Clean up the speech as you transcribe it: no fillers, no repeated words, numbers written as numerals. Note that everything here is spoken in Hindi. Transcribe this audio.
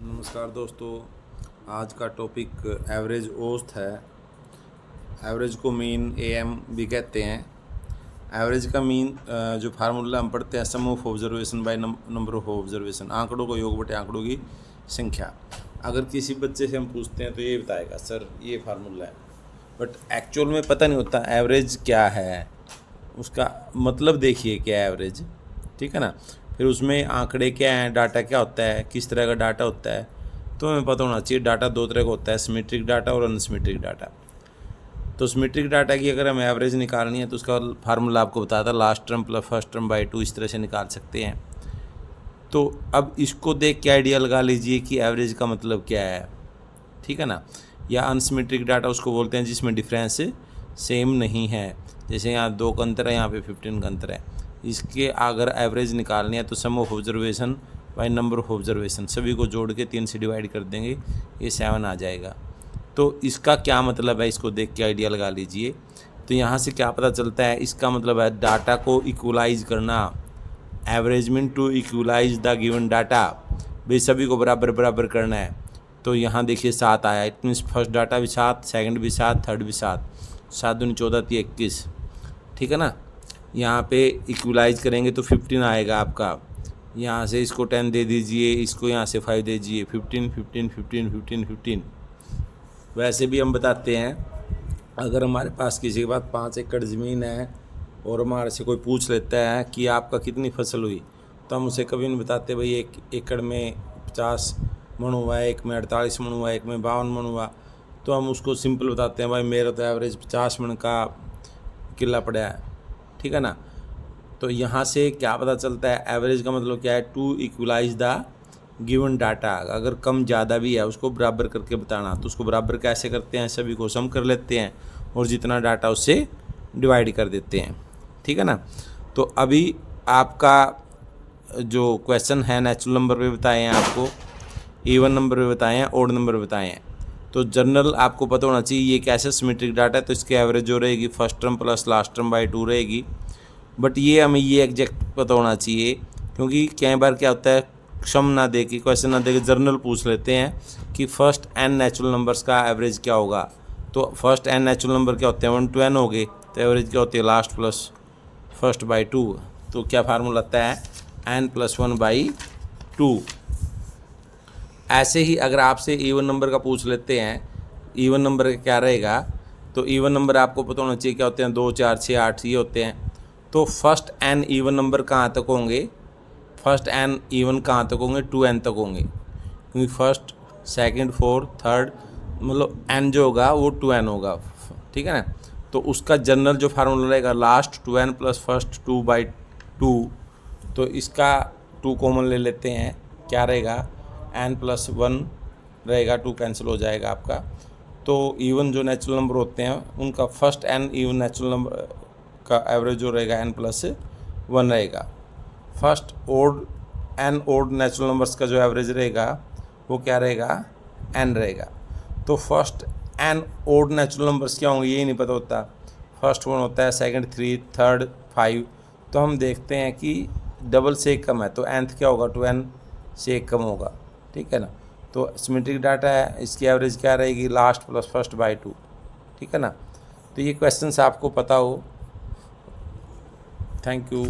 नमस्कार दोस्तों, आज का टॉपिक एवरेज औसत है। एवरेज को मीन एम भी कहते हैं। एवरेज का मीन जो फार्मूला हम पढ़ते हैं, sum of observation by number of observation, आंकड़ों को योग बटे आंकड़ों की संख्या। अगर किसी बच्चे से हम पूछते हैं तो ये बताएगा सर ये फार्मूला है, बट एक्चुअल में पता नहीं होता एवरेज क्या है, उसका मतलब देखिए क्या है एवरेज, ठीक है ना। फिर उसमें आंकड़े क्या हैं, डाटा क्या होता है, किस तरह का डाटा होता है, तो हमें पता होना चाहिए। डाटा दो तरह का होता है, सिमेट्रिक डाटा और अनसिमेट्रिक डाटा। तो सिमेट्रिक डाटा की अगर हमें एवरेज निकालनी है तो उसका फार्मूला आपको बताया था, last term plus first term by 2, इस तरह से निकाल सकते हैं। तो अब इसको देख के आइडिया लगा लीजिए कि एवरेज का मतलब क्या है, ठीक है ना। या अनसिमेट्रिक डाटा उसको बोलते हैं जिसमें डिफरेंस सेम नहीं है, जैसे यहाँ 2 का अंतर है, यहाँ पे 15 का अंतर है। इसके अगर एवरेज निकालनी है तो sum of observation by number of observation, सभी को जोड़ के 3 से डिवाइड कर देंगे, ये 7 आ जाएगा। तो इसका क्या मतलब है, इसको देख के आइडिया लगा लीजिए। तो यहाँ से क्या पता चलता है, इसका मतलब है डाटा को इक्वलाइज करना, averagement to equalise the given data, भाई सभी को बराबर बराबर करना है। तो यहाँ देखिए 7 आया, इट मीन्स फर्स्ट डाटा भी 7, सेकंड भी 7, थर्ड भी 7, 7 दूनी 14 × 21, ठीक है ना। यहाँ पे इक्वलाइज करेंगे तो 15 आएगा आपका। यहाँ से इसको 10 दे दीजिए, इसको यहाँ से 5 दे दीजिए, 15 15 15 15 15। वैसे भी हम बताते हैं, अगर हमारे पास किसी के पास 5 एकड़ ज़मीन है और हमारे से कोई पूछ लेता है कि आपका कितनी फसल हुई, तो हम उसे कभी नहीं बताते भाई 1 एकड़ में 50 मन हुआ है, एक में 48 मन हुआ है, एक में 52 मन हुआ। तो हम उसको सिंपल बताते हैं भाई मेरा तो एवरेज 50 मन का किला पड़ा है, ठीक है ना। तो यहाँ से क्या पता चलता है, एवरेज का मतलब क्या है, to equalise the given data. अगर कम ज़्यादा भी है उसको बराबर करके बताना। तो उसको बराबर कैसे करते हैं, सभी को सम कर लेते हैं और जितना डाटा उससे डिवाइड कर देते हैं, ठीक है ना। तो अभी आपका जो क्वेश्चन है नेचुरल नंबर पे बताए हैं आपको, इवन नंबर पे बताए हैं, ओड नंबर पे बताए हैं। तो जनरल आपको पता होना चाहिए ये कैसे सिमेट्रिक डाटा है, तो इसकी एवरेज जो रहेगी first term plus last term by 2 रहेगी। बट ये हमें ये एग्जैक्ट पता होना चाहिए, क्योंकि कई बार क्या होता है सम ना दे के, क्वेश्चन ना दे के जनरल पूछ लेते हैं कि फर्स्ट एन नेचुरल नंबर्स का एवरेज क्या होगा। तो फर्स्ट एन नेचुरल नंबर क्या होते हैं, 1 to n हो गए, तो एवरेज क्या होती है लास्ट प्लस फर्स्ट बाई 2। तो क्या फार्मूला आता है, n+1/2। ऐसे ही अगर आपसे इवन नंबर का पूछ लेते हैं, इवन नंबर का क्या रहेगा, तो इवन नंबर आपको पता होना चाहिए क्या होते हैं, 2 4 6 8 ये होते हैं। तो फर्स्ट एन इवन नंबर कहाँ तक होंगे, फर्स्ट एन इवन कहाँ तक होंगे, 2n तक होंगे, क्योंकि फर्स्ट सेकंड फोर्थ थर्ड मतलब n जो होगा वो 2n होगा, ठीक है ना। तो उसका जनरल जो फार्मूला रहेगा लास्ट 2n प्लस फर्स्ट 2/2। तो इसका 2 कॉमन ले लेते हैं, क्या रहेगा, n+1 रहेगा, 2 कैंसिल हो जाएगा आपका। तो इवन जो नेचुरल नंबर होते हैं उनका first n even natural number का एवरेज जो रहेगा n+1 रहेगा। First odd n odd natural numbers का जो एवरेज रहेगा वो क्या रहेगा, n रहेगा। तो first n odd natural numbers क्या होंगे यही नहीं पता होता। फर्स्ट 1 होता है, सेकंड 3, थर्ड 5। तो हम देखते हैं कि डबल से एक कम है, तो nth क्या होगा, 2n से एक कम होगा, ठीक है ना। तो सिमेट्रिक डाटा है, इसकी एवरेज क्या रहेगी, लास्ट प्लस फर्स्ट बाई 2, ठीक है ना। तो ये क्वेश्चन आपको पता हो। Thank you.